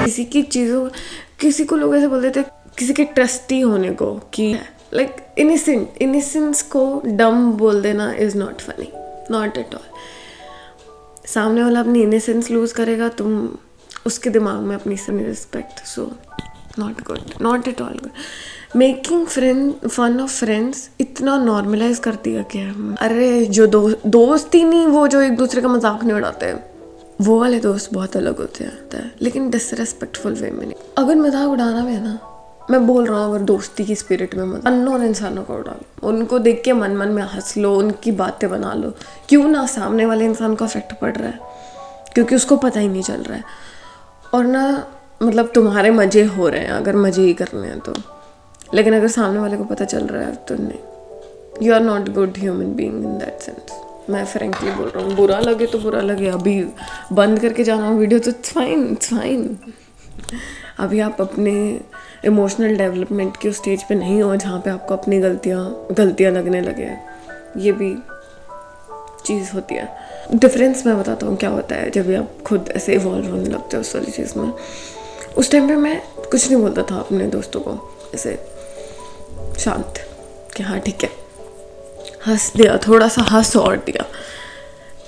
किसी की चीज़ों, किसी को लोग ऐसे बोलते थे किसी के ट्रस्टी होने को, कि लाइक इनिसेंस को डम बोल देना is not funny, not at all. सामने वाला अपनी इनिसेंस लूज करेगा, तुम उसके दिमाग में अपनी respect, so not good, not at all good. Making fun of friends इतना नॉर्मलाइज कर दिया क्या? अरे जो दोस्त ही नहीं, वो जो एक दूसरे का मजाक नहीं उड़ाते हैं, वो वाले दोस्त बहुत अलग होते हैं, लेकिन डिसरेस्पेक्टफुल वे में नहीं। अगर मजाक उड़ाना भी है ना, मैं बोल रहा हूँ, अगर दोस्ती की स्पिरिट में मत, अननोन इंसानों को उड़ालो, उनको देख के मन मन में हंस लो, उनकी बातें बना लो। क्यों ना, सामने वाले इंसान को इफेक्ट पड़ रहा है, क्योंकि उसको पता ही नहीं चल रहा है। और ना मतलब तुम्हारे मज़े हो रहे हैं अगर मज़े ही करने हैं तो, लेकिन अगर सामने वाले को पता चल रहा है तो नहीं, you are not good human being in that sense. मैं फ्रेंकली बोल रहा हूँ, बुरा लगे तो बुरा लगे, अभी बंद करके जाना हो वीडियो तो इट्स फाइन। अभी आप अपने इमोशनल डेवलपमेंट के स्टेज पे नहीं हो जहाँ पे आपको अपनी गलतियाँ लगने लगे। ये भी चीज़ होती है। डिफरेंस मैं बताता हूँ क्या होता है जब भी आप खुद ऐसे इवॉल्व होने लगते हो उस वाली चीज़ में। उस टाइम पे मैं कुछ नहीं बोलता था अपने दोस्तों को, ऐसे शांत कि हाँ ठीक है, हंस दिया, थोड़ा सा हंस और दिया।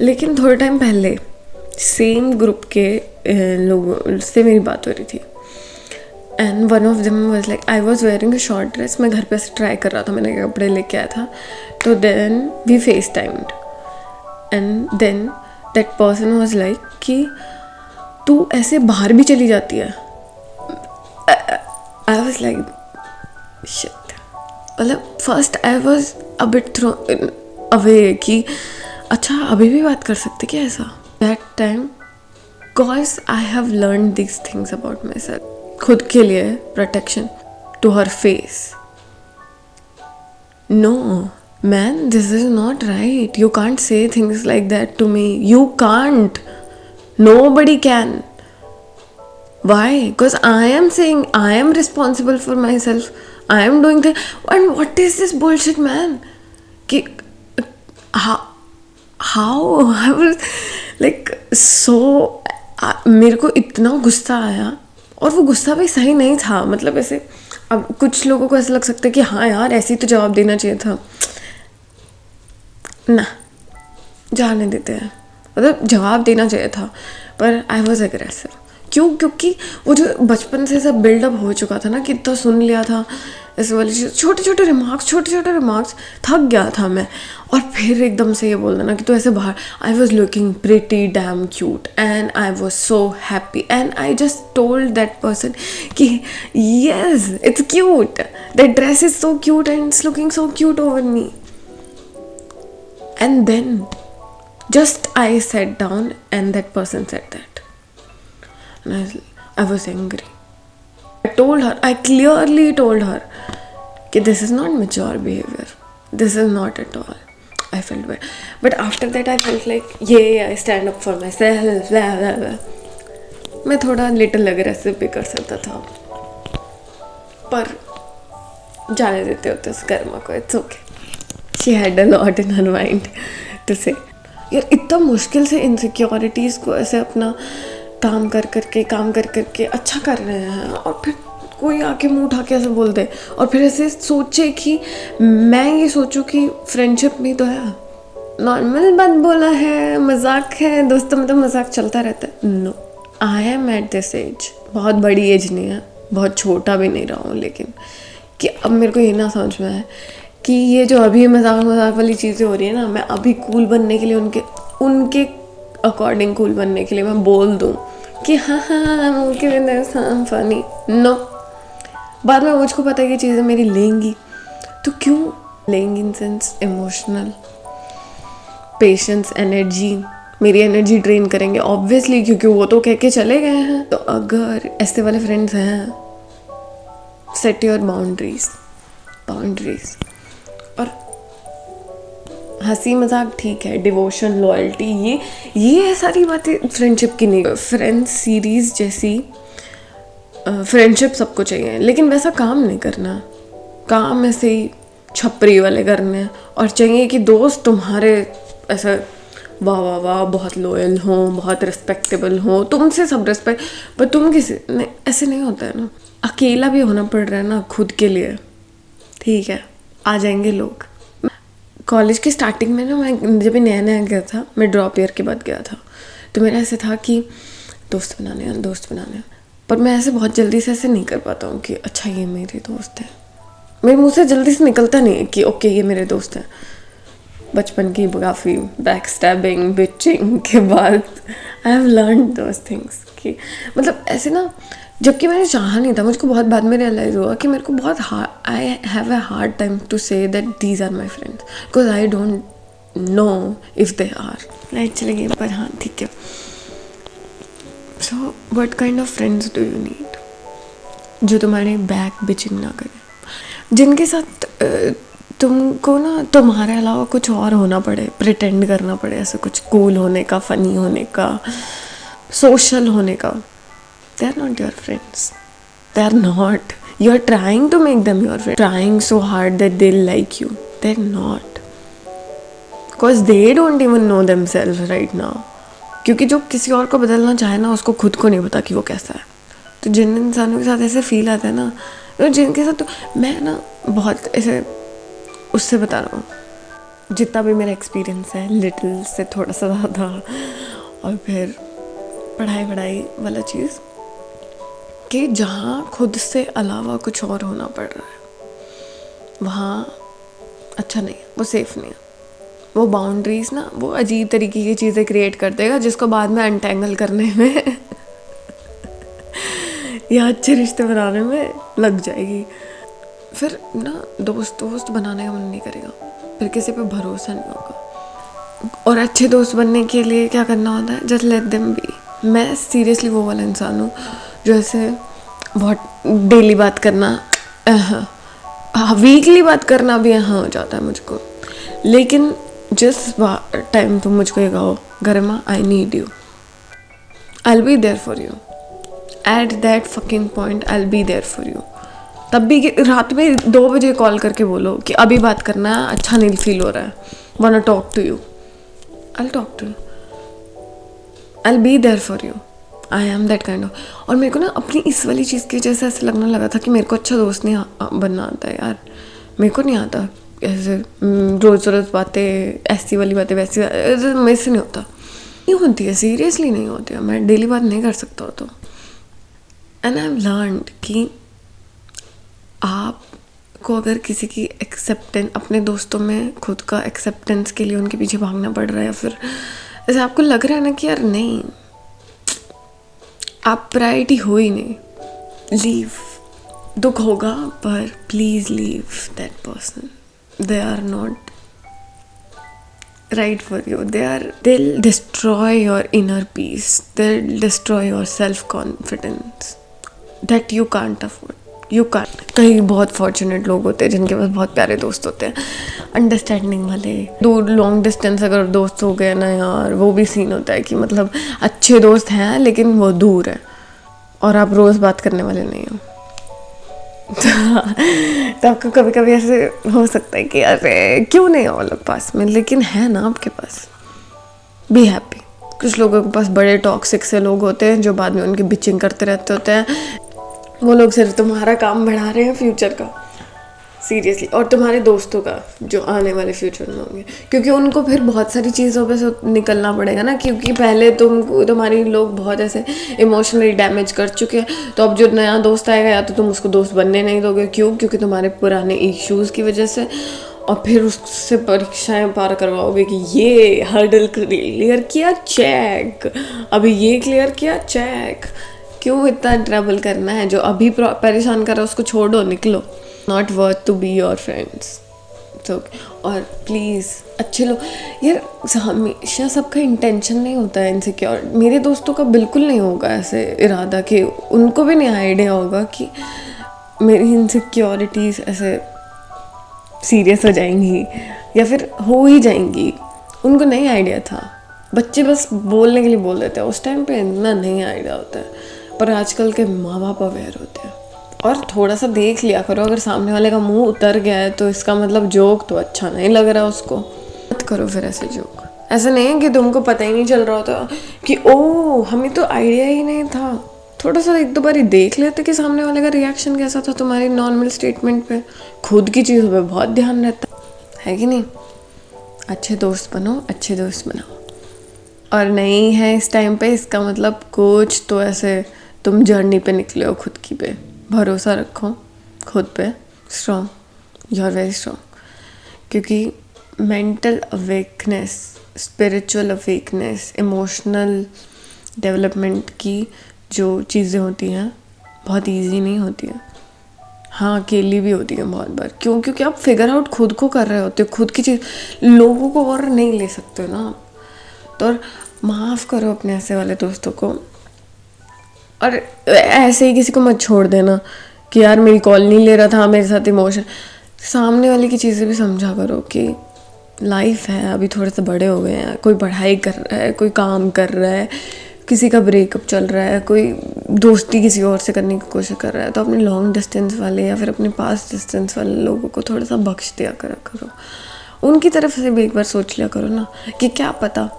लेकिन थोड़े टाइम पहले सेम ग्रुप के लोगों से मेरी बात हो रही थी, and one of them was like, I was wearing a short dress, मैं घर पे से ट्राई कर रहा था, मैंने कपड़े लेके आया था, तो then we facetimed, and then that person was like कि तू ऐसे बाहर भी चली जाती है। आई वाज लाइक शिट, मतलब first I was a bit throw away कि अच्छा अभी भी बात कर सकते क्या ऐसा। That time because I have learn this things about myself, खुद के लिए protection to her face. No man, this is not right. You can't say things like that to me. You can't. Nobody can. Why? Because I am saying I am responsible for myself. I am doing things. And what is this bullshit, man? Ki, how I was like so. मेरे को इतना गुस्सा आया, और वो गुस्सा भी सही नहीं था। मतलब ऐसे, अब कुछ लोगों को ऐसा लग सकता है कि हाँ यार ऐसे ही तो जवाब देना चाहिए था ना, जाने देते हैं, मतलब जवाब देना चाहिए था, पर आई वॉज एग्रेसिव। क्यों? क्योंकि वो जो बचपन से सब बिल्डअप हो चुका था ना, कि इतना सुन लिया था ऐसे वाली चीज़, छोटे छोटे रिमार्क्स, थक गया था मैं। और फिर एकदम से ये बोल देना कि तू ऐसे बाहर, I was looking pretty damn cute and I was so happy, and I just told that person कि yes it's cute, that dress is so cute and it's looking so cute over me. And then just I sat down and that person said that, and I was angry. I told her, I clearly told her that this is not mature behavior, this is not at all. I felt bad, but after that I felt like yeah, I stand up for myself, blah, blah, blah. मैं थोड़ा little aggressive भी कर सकता था, पर जाने देते होते उस कर्मा को, it's okay. She had a lot in her mind to say. यार इतना मुश्किल से इनसिक्योरिटीज़ को ऐसे अपना काम कर करके अच्छा कर रहे हैं, और फिर कोई आके मुंह उठा के ऐसे बोल दे, और फिर ऐसे सोचे कि मैं ये सोचूं कि फ्रेंडशिप में तो है, नॉर्मल बात बोला है, मजाक है, दोस्तों में तो मजाक चलता रहता है। No, I am at this age, बहुत बड़ी एज नहीं है, बहुत छोटा भी नहीं रहा हूँ, लेकिन कि अब मेरे को ये ना समझ में आए कि ये जो अभी मजाक वाली चीज़ें हो रही है ना, मैं अभी कूल बनने के लिए, उनके अकॉर्डिंग कूल बनने के लिए मैं बोल दूँ कि हाँ फनी। नो, बाद में मुझको पता है कि चीज़ें मेरी लेंगी, तो क्यों लेंगी? In sense emotional patience, energy, मेरी एनर्जी ड्रेन करेंगे ऑब्वियसली, क्योंकि वो तो कह के चले गए हैं। तो अगर ऐसे वाले फ्रेंड्स हैं, सेट योर बाउंड्रीज। और हंसी मजाक ठीक है, डिवोशन, लॉयल्टी, ये सारी बातें फ्रेंडशिप की नहीं। फ्रेंड्स सीरीज जैसी फ्रेंडशिप सबको चाहिए, लेकिन वैसा काम नहीं करना, काम ऐसे ही छपरी वाले करने, और चाहिए कि दोस्त तुम्हारे ऐसा वाह वाह वाह बहुत लॉयल हो, बहुत रिस्पेक्टेबल हो, तुमसे सब रिस्पेक्ट, पर तुम किसी नहीं, ऐसे नहीं होता है ना। अकेला भी होना पड़ रहा है ना खुद के लिए, ठीक है आ जाएंगे लोग। कॉलेज की स्टार्टिंग में ना, मैं जब भी नया नया गया था, मैं ड्रॉप ईयर के बाद गया था, तो मेरा ऐसे था कि दोस्त बनाने हैं दोस्त बनाने हैं, पर मैं ऐसे बहुत जल्दी से ऐसे नहीं कर पाता हूँ कि अच्छा ये मेरे दोस्त हैं। मेरे मुंह से जल्दी से निकलता नहीं है कि ओके ये मेरे दोस्त हैं। बचपन की काफ़ी बैक स्टैबिंग बिचिंग के बाद आई हैव लर्न दोज थिंग्स कि मतलब ऐसे ना, जबकि मैंने चाहा नहीं था, मुझको बहुत बाद में रियलाइज़ हुआ कि मेरे को बहुत I have a hard time to say that these are my friends because I don't know if they are. Light चले गए पर हाँ ठीक है। So what kind of friends do you need, जो तुम्हारे बैक बिचिंग ना करें, जिनके साथ तुमको ना तुम्हारे अलावा कुछ और होना पड़े, प्रिटेंड करना पड़े, ऐसा कुछ कूल होने का, फनी होने का, सोशल होने का। They are not your friends, they are not. You are trying to make them your friend, trying so hard that they like you, they are not, because they don't even know themselves right now. क्योंकि जो किसी और को बदलना चाहे ना, उसको खुद को नहीं पता कि वो कैसा है। तो जिन इंसानों के साथ ऐसे फील आता है ना, जिनके साथ तो मैं ना बहुत ऐसे उससे बता रहा हूँ, जितना भी मेरा एक्सपीरियंस है, लिटिल से थोड़ा सा ज़्यादा, और फिर पढ़ाई वाला चीज़, कि जहाँ खुद से अलावा कुछ और होना पड़ रहा है, वहाँ अच्छा नहीं है, वो सेफ़ नहीं है। वो बाउंड्रीज ना, वो अजीब तरीके की चीज़ें क्रिएट कर देगा, जिसको बाद में अनटेंगल करने में या अच्छे रिश्ते बनाने में लग जाएगी। फिर ना दोस्त बनाने का मन नहीं करेगा, फिर किसी पे भरोसा नहीं होगा। और अच्छे दोस्त बनने के लिए क्या करना होता है, जस्ट लेट देम बी। मैं सीरियसली वो वाला इंसान हूँ जो ऐसे बहुत डेली बात करना, वीकली बात करना भी यहाँ हो जाता है मुझको। लेकिन जिस टाइम तुम मुझको ये कहो Garima I need you, I will be there for you at that fucking point, I will be there for you. तब भी रात में 2 बजे कॉल करके बोलो कि अभी बात करना है, अच्छा नहीं फील हो रहा है, want to talk to you, I will talk to you, I will be there for you, I am that kind of. और मेरे को ना अपनी इस वाली चीज़ की वजह से ऐसे लगने लगा था कि मेरे को अच्छा दोस्त नहीं बनना आता है यार, मेरे को नहीं आता ऐसे रोज़ बातें, ऐसी वाली बातें वैसी, मेरे से नहीं होता, नहीं होती है, सीरियसली नहीं होती है, मैं डेली बात नहीं कर सकता हो तो। एंड आई हैव लर्नड कि आपको अगर किसी की एक्सेप्टेंस, अपने दोस्तों में खुद का एक्सेप्टेंस के लिए उनके पीछे भागना पड़ रहा है, या फिर ऐसे आपको लग रहा है ना कि यार नहीं आप प्रायोरिटी हो ही नहीं, लीव। दुख होगा पर please leave that person, they are not right for you, they'll destroy your inner peace, they'll destroy your self confidence that you can't afford, you can't। कई बहुत फॉर्चुनेट लोग होते हैं जिनके पास बहुत प्यारे दोस्त होते हैं, अंडरस्टैंडिंग वाले। दूर लॉन्ग डिस्टेंस अगर दोस्त हो गए ना यार, वो भी सीन होता है कि मतलब अच्छे दोस्त हैं लेकिन वो दूर है और आप रोज़ बात करने वाले नहीं हो। तो आपको कभी कभी ऐसे हो सकता है कि अरे क्यों नहीं है वो लोग पास में, लेकिन है ना आपके पास, बी हैप्पी। कुछ लोगों के पास बड़े टॉक्सिक से लोग होते हैं जो बाद में उनकी बिचिंग करते रहते होते हैं, वो लोग सिर्फ तुम्हारा काम बढ़ा रहे हैं फ्यूचर का, सीरियसली, और तुम्हारे दोस्तों का जो आने वाले फ्यूचर में होंगे, क्योंकि उनको फिर बहुत सारी चीज़ों पे से निकलना पड़ेगा ना, क्योंकि पहले तुम्हारी लोग बहुत ऐसे इमोशनली डैमेज कर चुके हैं। तो अब जो नया दोस्त आएगा या तो तुम उसको दोस्त बनने नहीं दोगे, क्योंकि तुम्हारे पुराने इश्यूज़ की वजह से, और फिर उससे परीक्षाएं पार करवाओगे कि ये हर्डल क्लियर किया चेक, अभी ये क्लियर किया चेक, क्यों इतना ट्रैवल करना है, जो अभी परेशान कर रहा है उसको छोड़ो, निकलो, not worth to be your friends. तो और प्लीज़ अच्छे लोग यार, हमेशा सबका इंटेंशन नहीं होता है इनसिक्योर। मेरे दोस्तों का बिल्कुल नहीं होगा ऐसे इरादा कि उनको भी नहीं आइडिया होगा कि मेरी इनसिक्योरिटीज़ ऐसे सीरियस हो जाएंगी या फिर हो ही जाएंगी, उनको नहीं आइडिया था। बच्चे बस बोलने के लिए बोल देते हैं, उस टाइम पे इतना नहीं आइडिया होता है, पर आजकल के माँ बाप अवेयर होते हैं। और थोड़ा सा देख लिया करो, अगर सामने वाले का मुंह उतर गया है तो इसका मतलब जोक तो अच्छा नहीं लग रहा उसको, मत करो फिर ऐसे जोक, ऐसा नहीं है कि तुमको पता ही नहीं चल रहा होता कि ओ हमें तो आइडिया ही नहीं था। थोड़ा सा एक दो बार देख लेते कि सामने वाले का रिएक्शन कैसा था तुम्हारी नॉर्मल स्टेटमेंट पे। खुद की चीज़ों पे बहुत ध्यान रहता है कि नहीं। अच्छे दोस्त बनो, अच्छे दोस्त बनाओ। और नहीं है इस टाइम पे, इसका मतलब कुछ तो ऐसे तुम जर्नी पे निकले हो खुद की पे। भरोसा रखो खुद पे, strong, you are very strong. क्योंकि mental awakeness, spiritual awakeness, emotional development की जो चीज़ें होती हैं बहुत इजी नहीं होती हैं। हाँ अकेली भी होती है बहुत बार। क्यों? क्योंकि आप फिगर आउट खुद को कर रहे होते हो, खुद की चीज़, लोगों को और नहीं ले सकते हो ना आप। तो माफ़ करो अपने ऐसे वाले दोस्तों को। और ऐसे ही किसी को मत छोड़ देना कि यार मेरी कॉल नहीं ले रहा था, मेरे साथ इमोशन। सामने वाले की चीज़ें भी समझा करो कि लाइफ है, अभी थोड़े से बड़े हो गए हैं, कोई पढ़ाई कर रहा है, कोई काम कर रहा है, किसी का ब्रेकअप चल रहा है, कोई दोस्ती किसी और से करने की कोशिश कर रहा है। तो अपने लॉन्ग डिस्टेंस वाले या फिर अपने पास डिस्टेंस वाले लोगों को थोड़ा सा बख्श दिया करो। उनकी तरफ से भी एक बार सोच लिया करो ना कि क्या पता।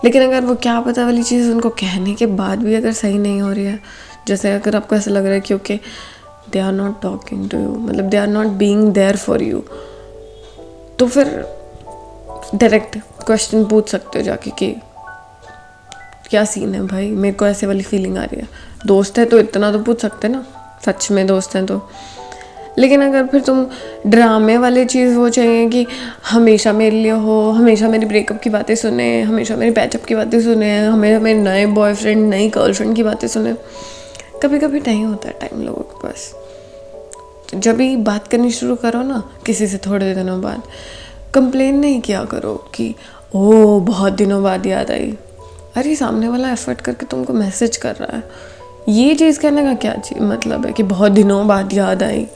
लेकिन अगर वो क्या पता वाली चीज़ उनको कहने के बाद भी अगर सही नहीं हो रही है, जैसे अगर आपको ऐसा लग रहा है कि okay they are not talking to you, मतलब they are not being there for you, तो फिर डायरेक्ट क्वेश्चन पूछ सकते हो जाके कि क्या सीन है भाई, मेरे को ऐसे वाली फीलिंग आ रही है। दोस्त है तो इतना तो पूछ सकते ना, सच में दोस्त हैं तो। लेकिन अगर फिर तुम ड्रामे वाले चीज़ वो चाहिए कि हमेशा मेरे लिए हो, हमेशा मेरी ब्रेकअप की बातें सुने, हमेशा मेरी पैचअप की बातें सुने, हमेशा मेरे नए बॉयफ्रेंड नई गर्लफ्रेंड की बातें सुने, कभी कभी नहीं होता है टाइम लोगों के पास। तो जब भी बात करनी शुरू करो ना किसी से थोड़े दिनों बाद, कंप्लेन नहीं किया करो कि ओ बहुत दिनों बाद याद आई। अरे सामने वाला एफर्ट करके तुमको मैसेज कर रहा है, ये चीज़ कहने का क्या मतलब है कि बहुत दिनों बाद याद आई।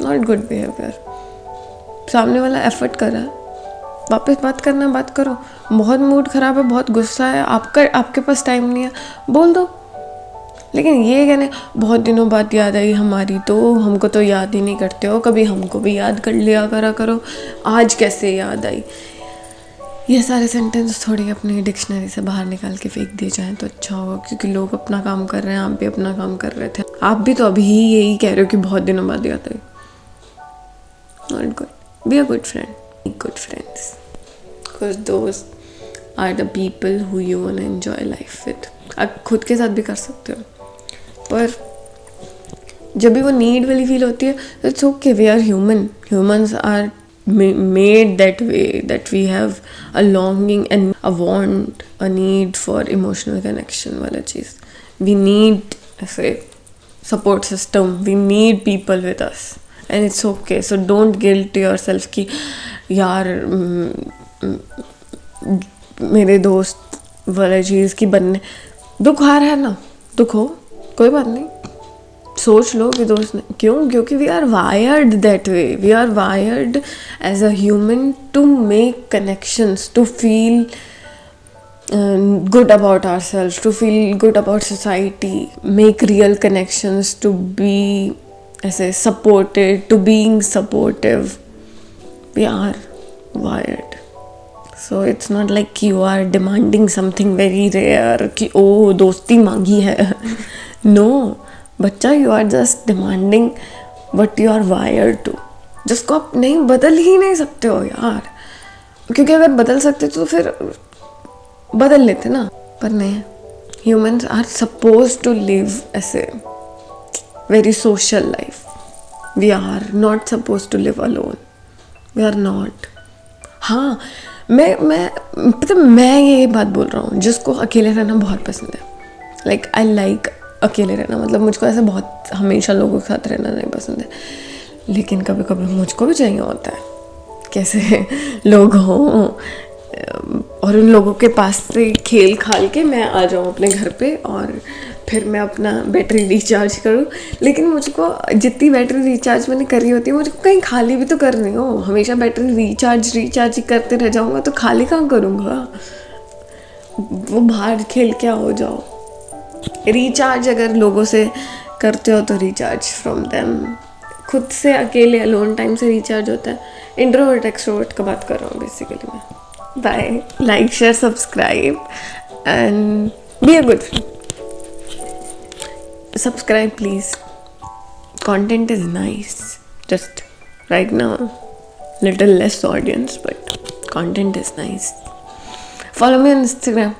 Not good behaviour. सामने वाला एफर्ट कर रहा है, वापस बात करना बात करो। बहुत मूड ख़राब है, बहुत गुस्सा है, आपके पास टाइम नहीं है, बोल दो। लेकिन ये कहने बहुत दिनों बाद याद आई हमारी, तो हमको तो याद ही नहीं करते हो, कभी हमको भी याद कर लिया करो, आज कैसे याद आई। ये सारे सेंटेंस थोड़ी अपनी डिक्शनरी से बाहर निकाल के फेंक दिए जाएं तो अच्छा होगा। क्योंकि लोग अपना काम कर रहे हैं, आप भी अपना काम कर रहे थे, आप भी तो अभी यही कह रहे हो कि बहुत दिनों बाद याद आई। Not good. Be a good friend, good friends, because those are the people who you want to enjoy life with. आप खुद के साथ भी कर सकते हो, पर जब भी वो नीड वाली फील होती है, it's okay, we are human, humans are made that way, that we have a longing and a want, a need for emotional connection वाला चीज़। we need ऐसे support system, we need people with us and it's okay, so don't guilt yourself कि यार मेरे दोस्त वाला चीज़ की बनने दुख आ रहा है ना, दुख हो, कोई बात नहीं, सोच लो कि दोस्त ने क्यों, क्योंकि we are wired that way, we are wired as a human to make connections, to feel good about our self, to feel good about society, make real connections, to be ऐसे supported, to being supportive. We are wired, so it's not like कि you are demanding something very rare कि ओ दोस्ती मांगी है। No बच्चा, you are just demanding what you are wired to, जिसको आप नहीं बदल ही नहीं सकते हो यार। क्योंकि अगर बदल सकते तो फिर बदल लेते ना, पर नहीं। Humans are suppose to live ऐसे very social life, we are not suppose to live alone, we are not. हाँ मैं ये बात बोल रहा हूँ जिसको अकेले रहना बहुत पसंद है, लाइक आई लाइक अकेले रहना, मतलब मुझको ऐसे बहुत हमेशा लोगों के साथ रहना नहीं पसंद है। लेकिन कभी कभी मुझको भी चाहिए होता है कैसे लोग हों और उन लोगों के पास से खेल खाल के मैं आ जाऊँ अपने घर पे और फिर मैं अपना बैटरी रिचार्ज करूँ। लेकिन मुझको जितनी बैटरी रिचार्ज मैंने करी होती है, मुझको कहीं खाली भी तो करनी हो। हमेशा बैटरी रिचार्ज ही करते रह जाऊँगा तो खाली कहाँ करूँगा। वो बाहर खेल के हो जाओ। रिचार्ज अगर लोगों से करते हो तो रिचार्ज फ्रॉम देम। खुद से अकेले अलोन टाइम से रिचार्ज होता है। इंट्रोवर्ट एक्सट्रोवर्ट का बात कर रहा हूँ बेसिकली मैं। Bye. Like, share, subscribe, and be a good friend. Subscribe, please. Content is nice. Just right now, little less audience, but content is nice. Follow me on Instagram.